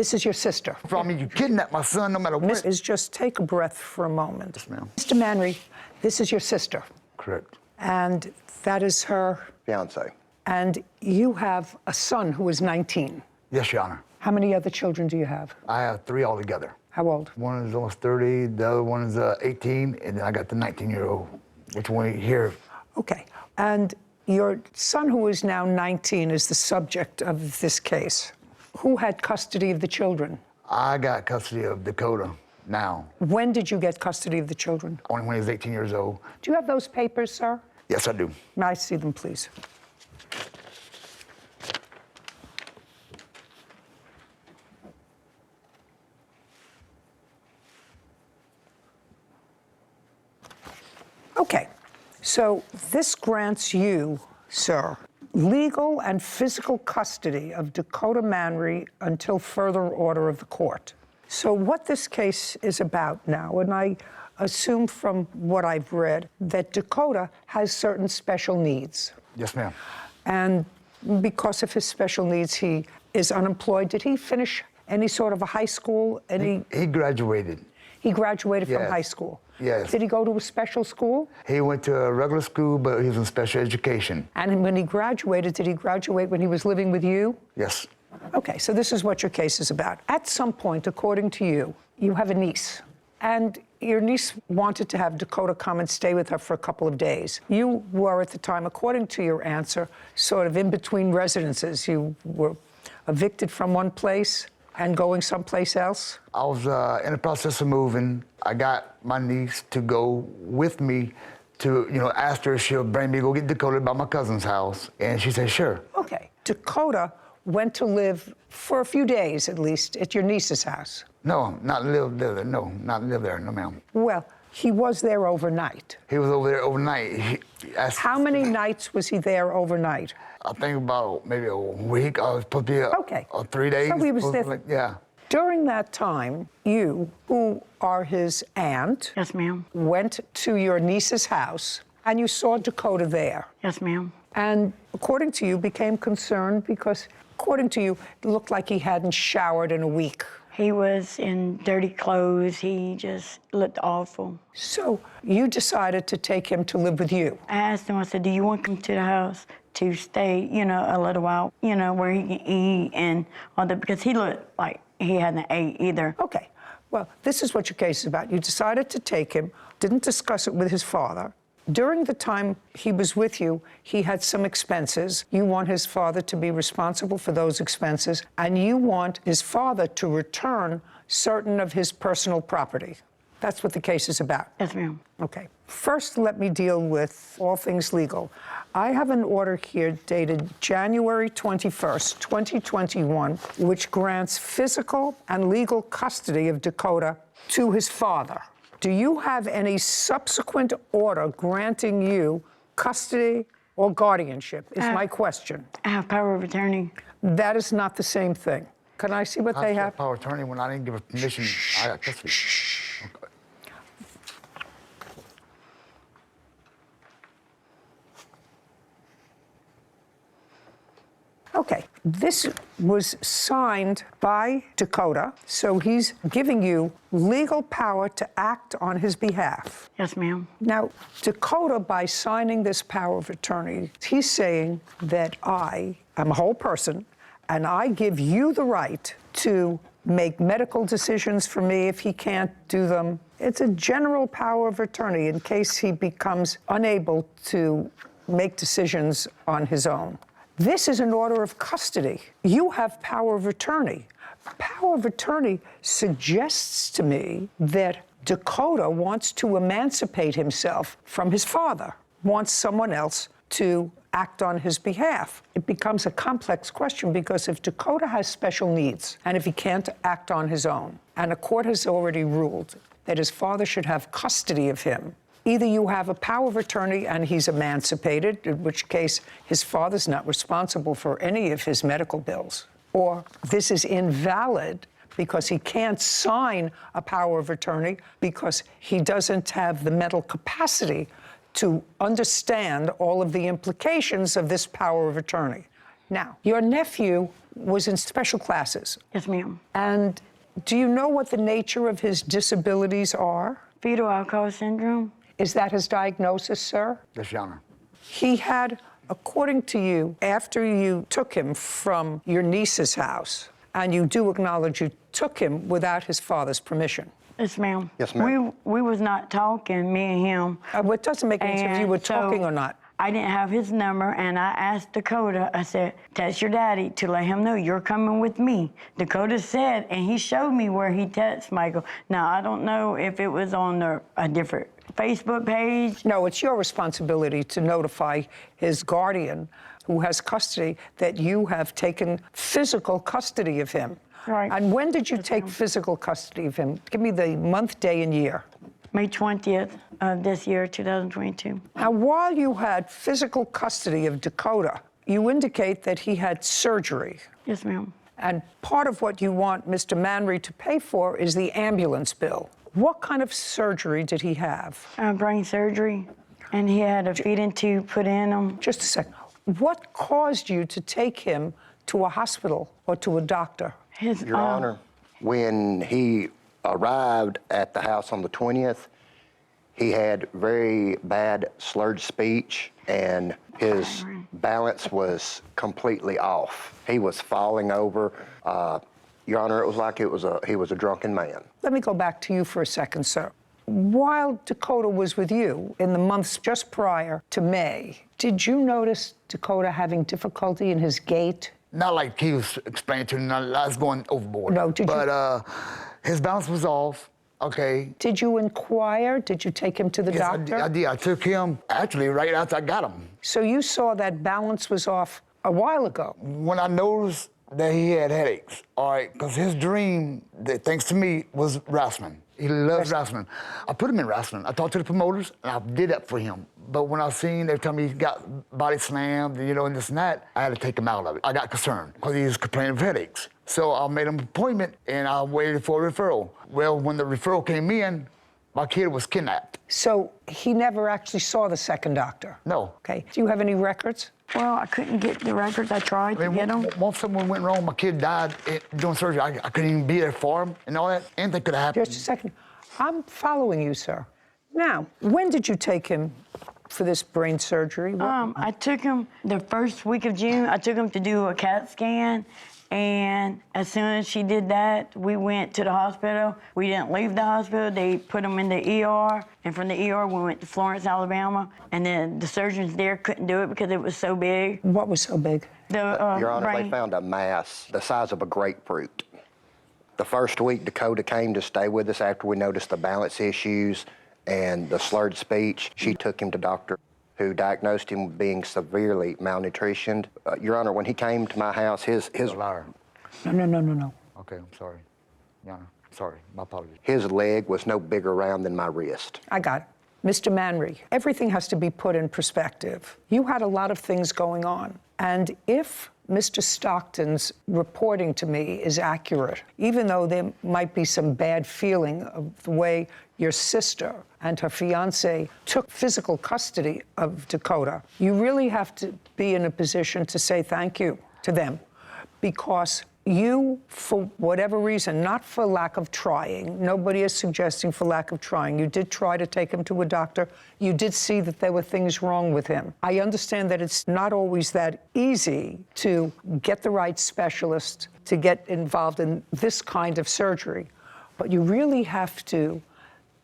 This is your sister. I mean, you kidnap my son no matter what. Is just take a breath for a moment. Yes, ma'am. Mr. Manry, this is your sister. Correct. And that is her Fiance. And you have a son who is 19. Yes, Your Honor. How many other children do you have? I have 3 altogether. How old? One is almost 30, the other one is 18, and then I got the 19-year-old, which one here. Okay. And your son, who is now 19, is the subject of this case. Who had custody of the children? I got custody of Dakota now. When did you get custody of the children? Only when he was 18 years old. Do you have those papers, sir? Yes, I do. May I see them, please? Okay, so this grants you, sir, legal and physical custody of Dakota Manry until further order of the court. So what this case is about now, and I assume from what I've read, that Dakota has certain special needs. Yes, ma'am. And because of his special needs, he is unemployed. Did he finish any sort of a high school? He graduated. He graduated from Yes. high school? Yes. Did he go to a special school? He went to a regular school, but he was in special education. And when he graduated, did he graduate when he was living with you? Yes. Okay, so this is what your case is about. At some point, according to you, you have a niece. And your niece wanted to have Dakota come and stay with her for a couple of days. You were at the time, according to your answer, sort of in between residences. You were evicted from one place and going someplace else? I was in the process of moving. I got my niece to go with me to, ask her if she'll bring me to go get Dakota by my cousin's house. And she said, sure. Okay. Dakota went to live for a few days, at least, at your niece's house. No, not live there. No, not live there. No, ma'am. Well, he was there overnight. He was over there overnight. How many nights was he there overnight? I think about maybe a week. I was supposed to be Okay. 3 days. So he was there. Yeah. During that time, you, who are his aunt, Yes, ma'am. went to your niece's house and you saw Dakota there. Yes, ma'am. And according to you, became concerned because, according to you, it looked like he hadn't showered in a week. He was in dirty clothes. He just looked awful. So you decided to take him to live with you. I asked him, I said, do you want him to the house to stay, a little while, where he can eat and all that, because he looked like he hadn't ate either. Okay. Well, this is what your case is about. You decided to take him, didn't discuss it with his father. During the time he was with you, he had some expenses. You want his father to be responsible for those expenses, and you want his father to return certain of his personal property. That's what the case is about. Yes, ma'am. Okay. First, let me deal with all things legal. I have an order here dated January 21st, 2021, which grants physical and legal custody of Dakota to his father. Do you have any subsequent order granting you custody or guardianship, is my question. I have power of attorney. That is not the same thing. Can I see what they have? Power of attorney when I didn't give her permission. I got custody. Okay. Okay, this was signed by Dakota, so he's giving you legal power to act on his behalf. Yes, ma'am. Now, Dakota, by signing this power of attorney, he's saying that I am a whole person, and I give you the right to make medical decisions for me if he can't do them. It's a general power of attorney in case he becomes unable to make decisions on his own. This is an order of custody. You have power of attorney. Power of attorney suggests to me that Dakota wants to emancipate himself from his father, wants someone else to act on his behalf. It becomes a complex question because if Dakota has special needs and if he can't act on his own, and a court has already ruled that his father should have custody of him, either you have a power of attorney and he's emancipated, in which case his father's not responsible for any of his medical bills, or this is invalid because he can't sign a power of attorney because he doesn't have the mental capacity to understand all of the implications of this power of attorney. Now, your nephew was in special classes. Yes, ma'am. And do you know what the nature of his disabilities are? Fetal alcohol syndrome. Is that his diagnosis, sir? Yes, Your Honor. He had, according to you, after you took him from your niece's house, and you do acknowledge you took him without his father's permission. Yes, ma'am. Yes, ma'am. We was not talking, me and him. Well, it doesn't make any difference if you were And so talking or not. I didn't have his number, and I asked Dakota, I said, text your daddy to let him know you're coming with me. Dakota said, and he showed me where he texted Michael. Now, I don't know if it was on a different Facebook page. No, it's your responsibility to notify his guardian, who has custody, that you have taken physical custody of him. Right. And when did you take physical custody of him? Give me the month, day, and year. May 20th of this year, 2022. Now, while you had physical custody of Dakota, you indicate that he had surgery. Yes, ma'am. And part of what you want Mr. Manry to pay for is the ambulance bill. What kind of surgery did he have? Brain surgery, and he had a feeding tube put in him. Just a second. What caused you to take him to a hospital or to a doctor? Your Honor, when he arrived at the house on the 20th, he had very bad slurred speech, and his balance was completely off. He was falling over. Your Honor, it was like he was a drunken man. Let me go back to you for a second, sir. While Dakota was with you in the months just prior to May, did you notice Dakota having difficulty in his gait? Not like he was explaining to me, I was going overboard. No, did you? But his balance was off, okay. Did you inquire? Did you take him to the Yes, doctor? I did. I took him, actually, right after I got him. So you saw that balance was off a while ago. When I noticed that he had headaches, all right, because his dream, that, thanks to me, was wrestling. He loves wrestling. I put him in wrestling. I talked to the promoters, and I did that for him. But when I seen every time he got body slammed, you know, and this and that, I had to take him out of it. I got concerned because he was complaining of headaches. So I made him an appointment, and I waited for a referral. Well, when the referral came in, my kid was kidnapped. So he never actually saw the second doctor? No. Okay. Do you have any records? Well, I couldn't get the records. I tried to get them. Once something went wrong, my kid died doing surgery. I couldn't even be there for him and all that. Anything could have happened. Just a second. I'm following you, sir. Now, when did you take him for this brain surgery? I took him the first week of June. I took him to do a CAT scan, and as soon as she did that, we went to the hospital. We didn't leave the hospital. They put him in the ER, and from the ER, we went to Florence, Alabama, and then the surgeons there couldn't do it because it was so big. What was so big? Your Honor, brain. they found a mass the size of a grapefruit. The first week, Dakota came to stay with us after we noticed the balance issues and the slurred speech. She took him to doctor who diagnosed him with being severely malnutritioned. Your Honor, when he came to my house, his Liar. No. Okay, I'm sorry. Your Honor, sorry. My apologies. his leg was no bigger around than my wrist. I got it. Mr. Manry, everything has to be put in perspective. You had a lot of things going on. And if Mr. Stockton's reporting to me is accurate, even though there might be some bad feeling of the way your sister and her fiance took physical custody of Dakota, you really have to be in a position to say thank you to them, because you, for whatever reason, not for lack of trying, nobody is suggesting for lack of trying, you did try to take him to a doctor, you did see that there were things wrong with him. I understand that it's not always that easy to get the right specialist to get involved in this kind of surgery, but you really have to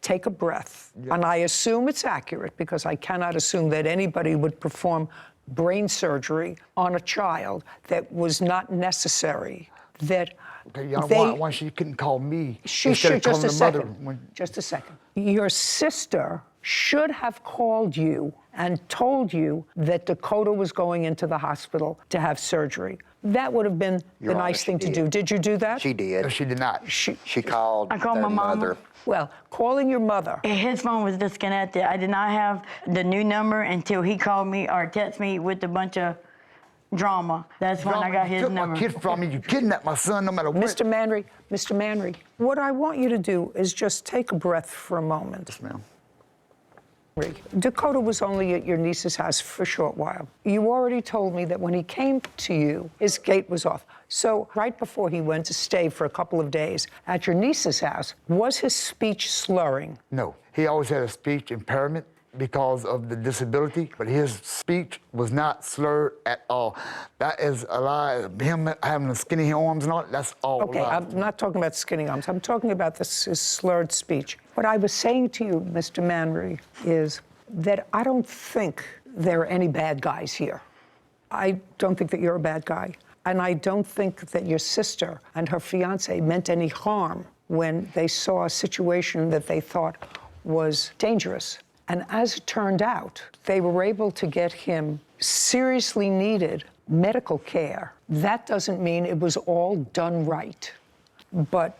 take a breath. Yeah. And I assume it's accurate, because I cannot assume that anybody would perform brain surgery on a child that was not necessary. That Okay, Your Honor, why she couldn't call me she instead should, of calling just a the mother? second, just a second. Your sister should have called you and told you that Dakota was going into the hospital to have surgery. That would have been Your the Honor, nice she thing to did. do. Did you do that? She did. No, she did not. She called I called their my mama. mother. Well, calling your mother. His phone was disconnected. I did not have the new number until he called me or texted me with a bunch of drama. That's when I got You his took number. my kid from me. You kidnapped my son no matter what. Mr. Manry, what I want you to do is just take a breath for a moment. Yes, ma'am. Dakota was only at your niece's house for a short while. You already told me that when he came to you, his gate was off. So right before he went to stay for a couple of days at your niece's house, was his speech slurring? No, he always had a speech impairment because of the disability, but his speech was not slurred at all. That is a lie. Him having the skinny arms and all, that's all Okay, lies. I'm not talking about skinny arms. I'm talking about his slurred speech. What I was saying to you, Mr. Manry, is that I don't think there are any bad guys here. I don't think that you're a bad guy. And I don't think that your sister and her fiancé meant any harm when they saw a situation that they thought was dangerous. And as it turned out, they were able to get him seriously needed medical care. That doesn't mean it was all done right. But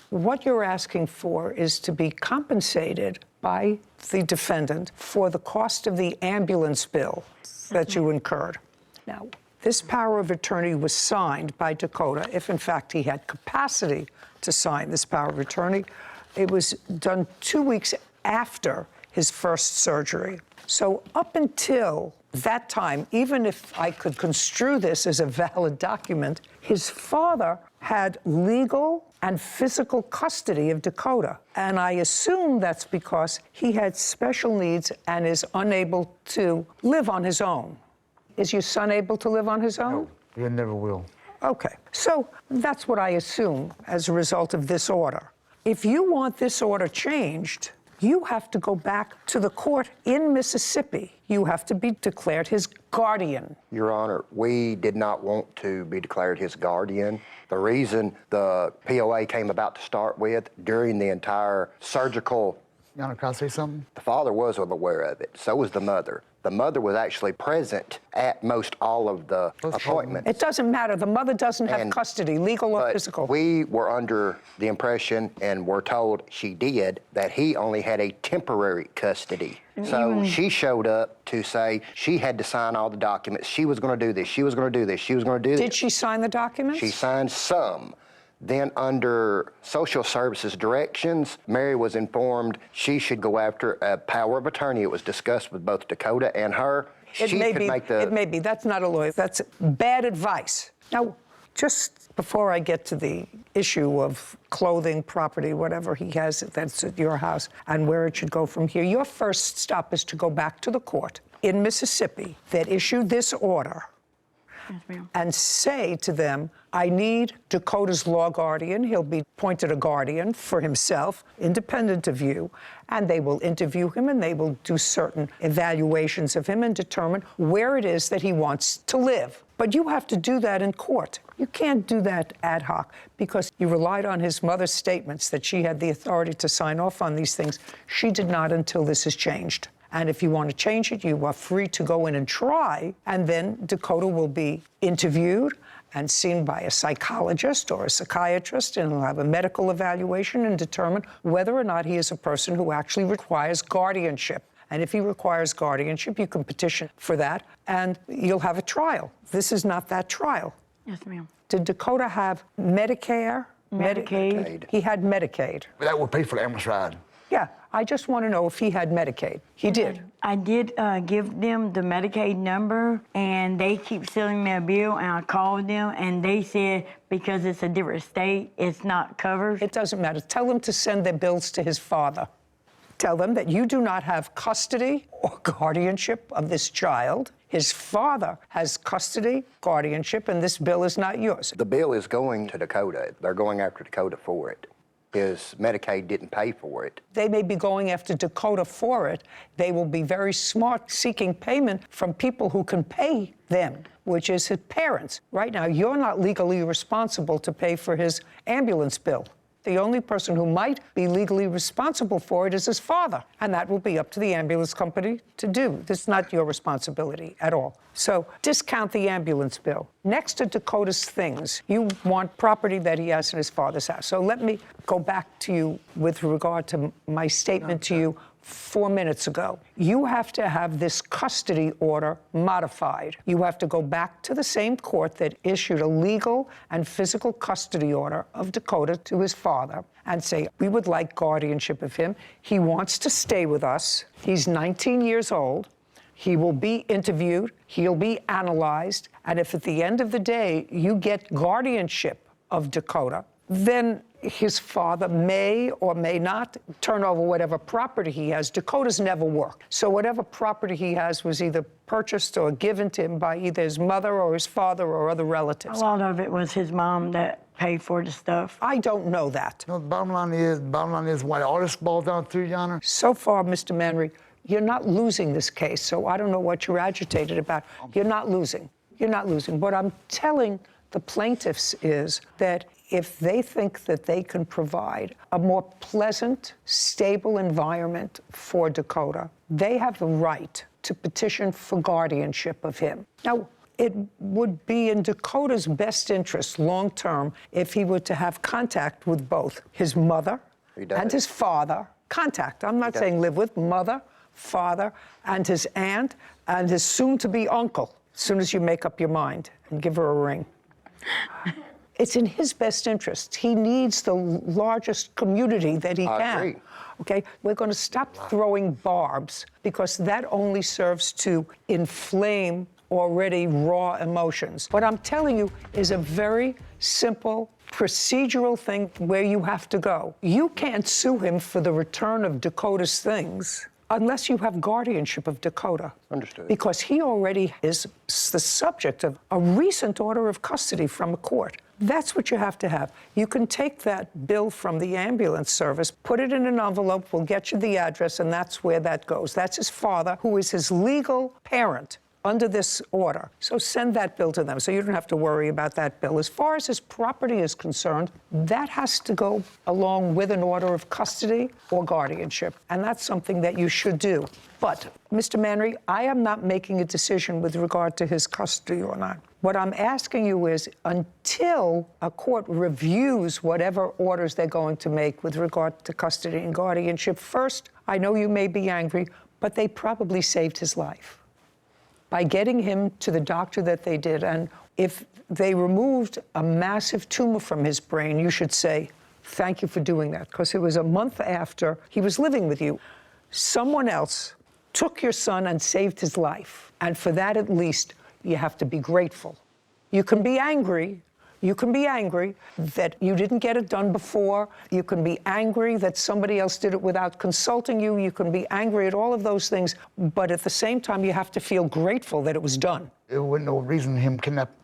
what you're asking for is to be compensated by the defendant for the cost of the ambulance bill that you incurred. Now, this power of attorney was signed by Dakota, if in fact he had capacity to sign this power of attorney. It was done 2 weeks after his first surgery. So up until that time, even if I could construe this as a valid document, his father had legal and physical custody of Dakota. And I assume that's because he had special needs and is unable to live on his own. Is your son able to live on his own? No, he never will. Okay, so that's what I assume as a result of this order. If you want this order changed, you have to go back to the court in Mississippi. You have to be declared his guardian. Your Honor, we did not want to be declared his guardian. The reason the POA came about to start with, during the entire surgical, Your Honor, can I say something? the father was aware of it, so was the mother. The mother was actually present at most all of the appointments. It doesn't matter. The mother doesn't have And- custody, legal or But physical. we were under the impression, and were told she did, that he only had a temporary custody. So she showed up to say she had to sign all the documents. She was going to do this. She was going to do this. She was going to do this. Did she sign the documents? She signed some. Then under social services directions, Mary was informed she should go after a power of attorney. It was discussed with both Dakota and her. It may be. That's not a lawyer. That's bad advice. Now, just before I get to the issue of clothing, property, whatever he has that's at your house, and where it should go from here, your first stop is to go back to the court in Mississippi that issued this order. Yes, ma'am. And say to them, I need Dakota's law guardian. He'll be appointed a guardian for himself, independent of you, and they will interview him and they will do certain evaluations of him and determine where it is that he wants to live. But you have to do that in court. You can't do that ad hoc because you relied on his mother's statements that she had the authority to sign off on these things. She did not until this is changed. And if you want to change it, you are free to go in and try, and then Dakota will be interviewed and seen by a psychologist or a psychiatrist, and he'll have a medical evaluation and determine whether or not he is a person who actually requires guardianship. And if he requires guardianship, you can petition for that, and you'll have a trial. This is not that trial. Yes, ma'am. Did Dakota have Medicare? Medicaid. He had Medicaid. That would pay for the ambulance ride. Yeah, I just want to know if he had Medicaid. He did. I did give them the Medicaid number, and they keep sending me a bill, and I called them, and they said because it's a different state, it's not covered. It doesn't matter. Tell them to send their bills to his father. Tell them that you do not have custody or guardianship of this child. His father has custody, guardianship, and this bill is not yours. The bill is going to Dakota. They're going after Dakota for it. His Medicaid didn't pay for it. They may be going after Dakota for it. They will be very smart seeking payment from people who can pay them, which is his parents. Right now, you're not legally responsible to pay for his ambulance bill. The only person who might be legally responsible for it is his father, and that will be up to the ambulance company to do. This is not your responsibility at all. So discount the ambulance bill. Next to Dakota's things, you want property that he has in his father's house. So let me go back to you with regard to my statement to you 4 minutes ago. You have to have this custody order modified. You have to go back to the same court that issued a legal and physical custody order of Dakota to his father and say, we would like guardianship of him. He wants to stay with us. He's 19 years old. He will be interviewed. He'll be analyzed. And if at the end of the day you get guardianship of Dakota, then his father may or may not turn over whatever property he has. Dakota's never worked. So whatever property he has was either purchased or given to him by either his mother or his father or other relatives. A lot of it was his mom that paid for the stuff. I don't know that. No, the bottom line is why all this balls down through, Your Honor. So far, Mr. Manry, you're not losing this case, so I don't know what you're agitated about. You're not losing. You're not losing. What I'm telling the plaintiffs is that if they think that they can provide a more pleasant, stable environment for Dakota, they have the right to petition for guardianship of him. Now, it would be in Dakota's best interest long-term if he were to have contact with both his mother and his father. Contact. I'm not saying live with. Mother, father, and his aunt, and his soon-to-be uncle, as soon as you make up your mind and give her a ring. It's in his best interest. He needs the largest community that he can. I agree. Okay, we're going to stop throwing barbs because that only serves to inflame already raw emotions. What I'm telling you is a very simple procedural thing where you have to go. You can't sue him for the return of Dakota's things unless you have guardianship of Dakota. Understood. Because he already is the subject of a recent order of custody from a court. That's what you have to have. You can take that bill from the ambulance service, put it in an envelope, we'll get you the address, and that's where that goes. That's his father, who is his legal parent under this order. So send that bill to them so you don't have to worry about that bill. As far as his property is concerned, that has to go along with an order of custody or guardianship, and that's something that you should do. But, Mr. Manry, I am not making a decision with regard to his custody or not. What I'm asking you is, until a court reviews whatever orders they're going to make with regard to custody and guardianship, first, I know you may be angry, but they probably saved his life by getting him to the doctor that they did. And if they removed a massive tumor from his brain, you should say, thank you for doing that, because it was a month after he was living with you. Someone else took your son and saved his life. And for that, at least, you have to be grateful. You can be angry. You can be angry that you didn't get it done before. You can be angry that somebody else did it without consulting you. You can be angry at all of those things. But at the same time, you have to feel grateful that it was done. There wasn't no reason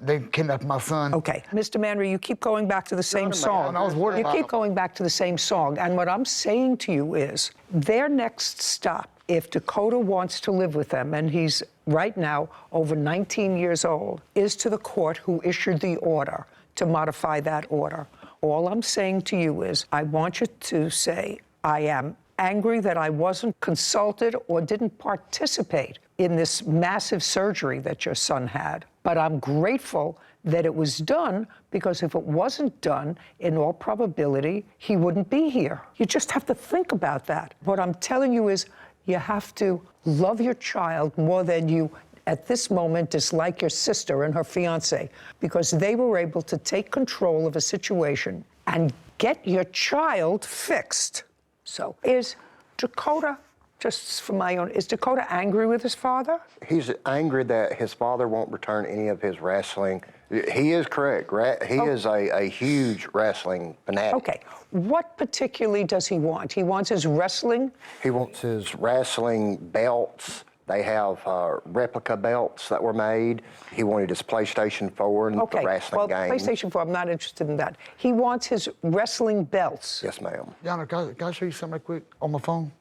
they kidnapped my son. Okay. Mr. Manry, you keep going back to the same song. I was worried You about keep him. going back to the same song. And what I'm saying to you is, their next stop, if Dakota wants to live with them, and he's right now over 19 years old, is to the court who issued the order to modify that order. All I'm saying to you is, I want you to say, I am angry that I wasn't consulted or didn't participate in this massive surgery that your son had. But I'm grateful that it was done, because if it wasn't done, in all probability, he wouldn't be here. You just have to think about that. What I'm telling you is, you have to love your child more than you, at this moment, dislike your sister and her fiancé, because they were able to take control of a situation and get your child fixed. So is Dakota, just for my own, is Dakota angry with his father? He's angry that his father won't return any of his wrestling. He is correct. He is a huge wrestling fanatic. Okay. What particularly does he want? He wants his wrestling? He wants his wrestling belts. They have replica belts that were made. He wanted his PlayStation 4 and the wrestling game. PlayStation 4, I'm not interested in that. He wants his wrestling belts. Yes, ma'am. Your Honor, can I show you something right quick on my phone?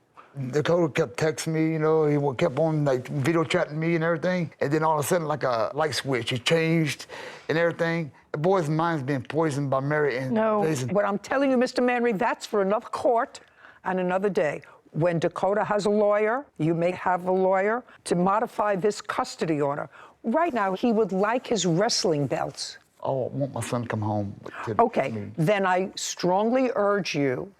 Dakota kept texting me, you know, he kept on like video chatting me and everything. And then all of a sudden, like a light switch, it changed and everything. The boy's mind's being poisoned by Mary and Jason. What I'm telling you, Mr. Manry, that's for another court and another day. When Dakota has a lawyer, you may have a lawyer to modify this custody order. Right now, he would like his wrestling belts. Oh, I want my son to come home. Okay, then I strongly urge you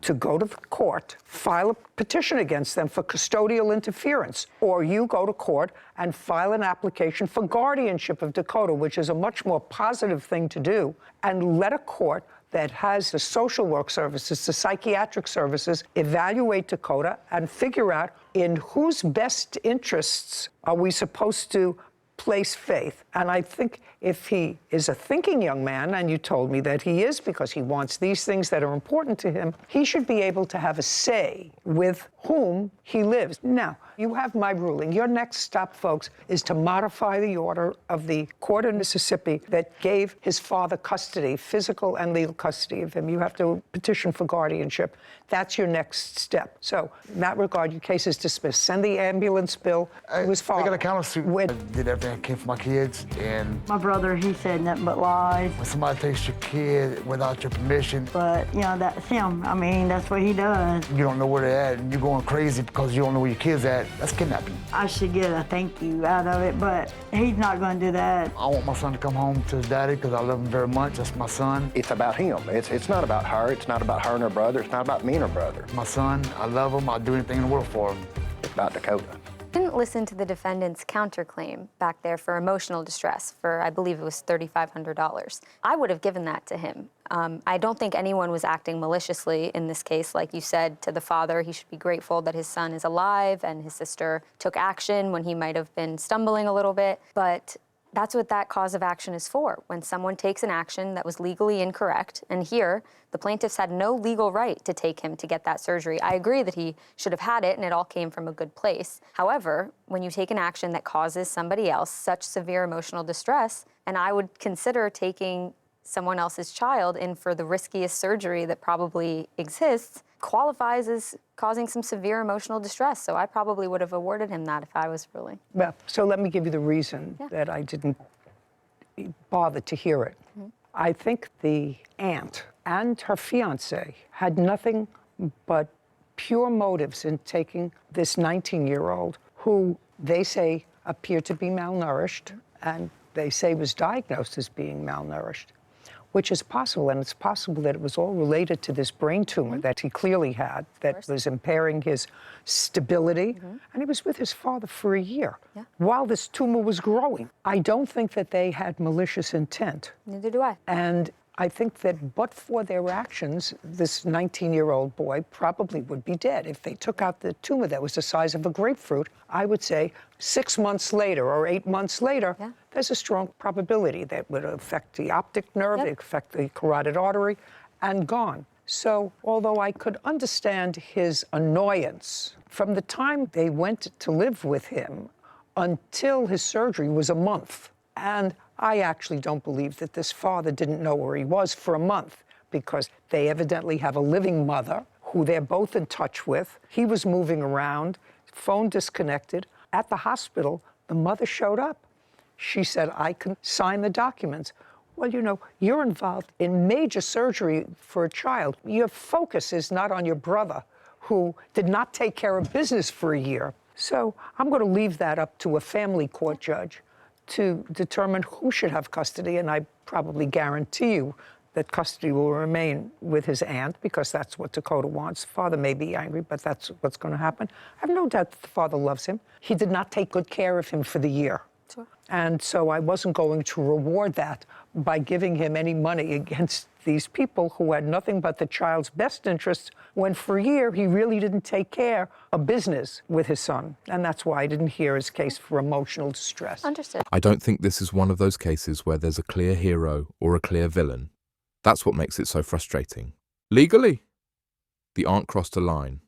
to go to the court, file a petition against them for custodial interference, or you go to court and file an application for guardianship of Dakota, which is a much more positive thing to do, and let a court that has the social work services, the psychiatric services, evaluate Dakota and figure out in whose best interests are we supposed to place faith. And I think if he is a thinking young man, and you told me that he is because he wants these things that are important to him, he should be able to have a say with whom he lives. Now, you have my ruling. Your next stop, folks, is to modify the order of the court in Mississippi that gave his father custody, physical and legal custody of him. You have to petition for guardianship. That's your next step. So, in that regard, your case is dismissed. Send the ambulance bill to his father. I got a countersuit. I did everything I can for my kids, and My brother, he said nothing but lies. when somebody takes your kid without your permission, But, you know, that's him. I mean, that's what he does. you don't know where they're at, and you're going crazy because you don't know where your kid's at, that's kidnapping. I should get a thank you out of it, but he's not going to do that. I want my son to come home to his daddy because I love him very much. That's my son. It's about him. It's not about her. It's not about her and her brother. It's not about me and her brother. My son, I love him. I'd do anything in the world for him. It's about Dakota. Didn't listen to the defendant's counterclaim back there for emotional distress for, I believe it was $3,500. I would have given that to him. I don't think anyone was acting maliciously in this case. Like you said to the father, he should be grateful that his son is alive and his sister took action when he might have been stumbling a little bit. But that's what that cause of action is for, when someone takes an action that was legally incorrect. And here, the plaintiffs had no legal right to take him to get that surgery. I agree that he should have had it and it all came from a good place. However, when you take an action that causes somebody else such severe emotional distress, and I would consider taking someone else's child in for the riskiest surgery that probably exists, qualifies as causing some severe emotional distress. So I probably would have awarded him that if I was ruling. Well, so let me give you the reason that I didn't bother to hear it. I think the aunt and her fiance had nothing but pure motives in taking this 19-year-old who they say appeared to be malnourished and they say was diagnosed as being malnourished, which is possible, and it's possible that it was all related to this brain tumor that he clearly had that was impairing his stability, and he was with his father for a year while this tumor was growing. I don't think that they had malicious intent. Neither do I. And I think that but for their actions, this 19-year-old boy probably would be dead. If they took out the tumor that was the size of a grapefruit, I would say 6 months later or 8 months later, there's a strong probability that would affect the optic nerve, affect the carotid artery, and gone. So although I could understand his annoyance, from the time they went to live with him until his surgery was a month. And I actually don't believe that this father didn't know where he was for a month, because they evidently have a living mother who they're both in touch with. He was moving around, phone disconnected. At the hospital, the mother showed up. She said, I can sign the documents. Well, you know, you're involved in major surgery for a child. Your focus is not on your brother, who did not take care of business for a year. So I'm going to leave that up to a family court judge to determine who should have custody, and I probably guarantee you that custody will remain with his aunt, because that's what Dakota wants. Father may be angry, but that's what's going to happen. I have no doubt that the father loves him. He did not take good care of him for the year. Sure. And so I wasn't going to reward that by giving him any money against these people who had nothing but the child's best interests, when for a year he really didn't take care of business with his son. And that's why I didn't hear his case for emotional distress. Understood. I don't think this is one of those cases where there's a clear hero or a clear villain. That's what makes it so frustrating. Legally, the aunt crossed a line.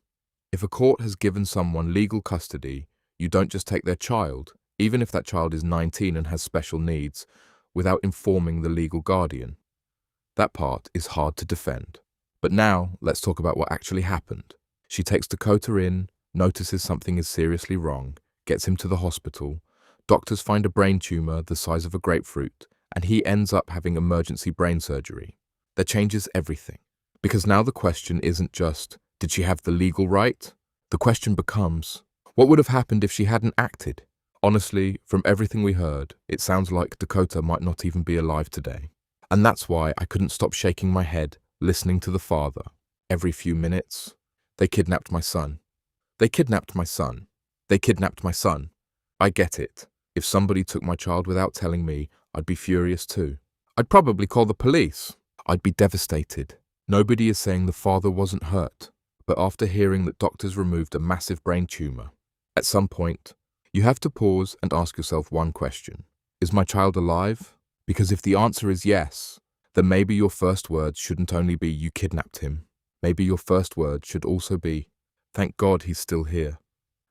If a court has given someone legal custody, you don't just take their child, even if that child is 19 and has special needs, without informing the legal guardian. That part is hard to defend. But now, let's talk about what actually happened. She takes Dakota in, notices something is seriously wrong, gets him to the hospital. Doctors find a brain tumor the size of a grapefruit, and he ends up having emergency brain surgery. That changes everything. Because now the question isn't just, did she have the legal right? The question becomes, what would have happened if she hadn't acted? Honestly, from everything we heard, it sounds like Dakota might not even be alive today. And that's why I couldn't stop shaking my head, listening to the father. every few minutes. They kidnapped my son. They kidnapped my son. They kidnapped my son. I get it. If somebody took my child without telling me, I'd be furious too. I'd probably call the police. I'd be devastated. Nobody is saying the father wasn't hurt, but after hearing that doctors removed a massive brain tumor, at some point, you have to pause and ask yourself one question. Is my child alive? Because if the answer is yes, then maybe your first word shouldn't only be you kidnapped him. Maybe your first word should also be, thank God he's still here.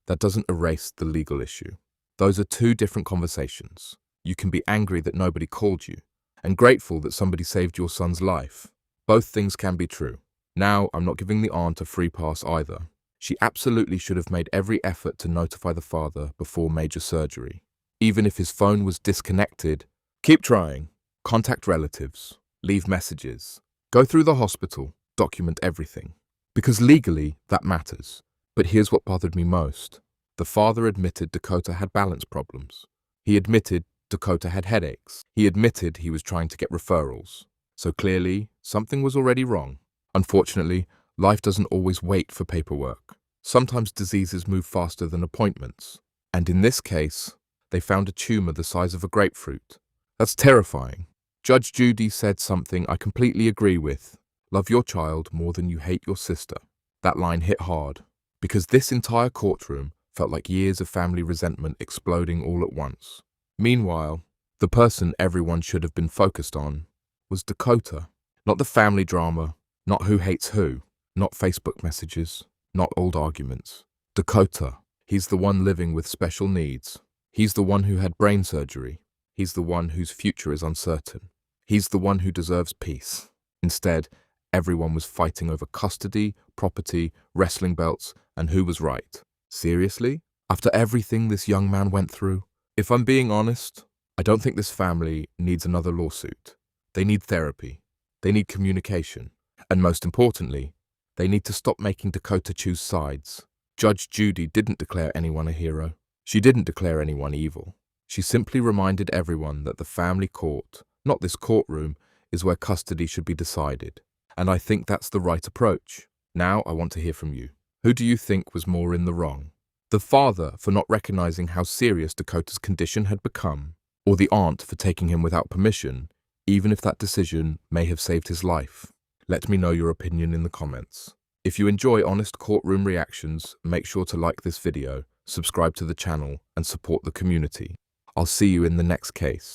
That doesn't erase the legal issue. Those are two different conversations. You can be angry that nobody called you, and grateful that somebody saved your son's life. Both things can be true. Now, I'm not giving the aunt a free pass either. She absolutely should have made every effort to notify the father before major surgery. Even if his phone was disconnected, keep trying. Contact relatives. Leave messages. Go through the hospital. Document everything. Because legally, that matters. But here's what bothered me most. The father admitted Dakota had balance problems. He admitted Dakota had headaches. He admitted he was trying to get referrals. So clearly, something was already wrong. Unfortunately, life doesn't always wait for paperwork. Sometimes diseases move faster than appointments. And in this case, they found a tumor the size of a grapefruit. That's terrifying. Judge Judy said something I completely agree with. Love your child more than you hate your sister. That line hit hard, because this entire courtroom felt like years of family resentment exploding all at once. Meanwhile, the person everyone should have been focused on was Dakota. Not the family drama, not who hates who, not Facebook messages, not old arguments. Dakota, he's the one living with special needs. He's the one who had brain surgery. He's the one whose future is uncertain. He's the one who deserves peace. Instead, everyone was fighting over custody, property, wrestling belts, and who was right. Seriously? After everything this young man went through? If I'm being honest, I don't think this family needs another lawsuit. They need therapy. They need communication. And most importantly, they need to stop making Dakota choose sides. Judge Judy didn't declare anyone a hero. She didn't declare anyone evil. She simply reminded everyone that the family court, not this courtroom, is where custody should be decided. And I think that's the right approach. Now I want to hear from you. Who do you think was more in the wrong? The father for not recognizing how serious Dakota's condition had become, or the aunt for taking him without permission, even if that decision may have saved his life? Let me know your opinion in the comments. If you enjoy honest courtroom reactions, make sure to like this video, subscribe to the channel, and support the community. I'll see you in the next case.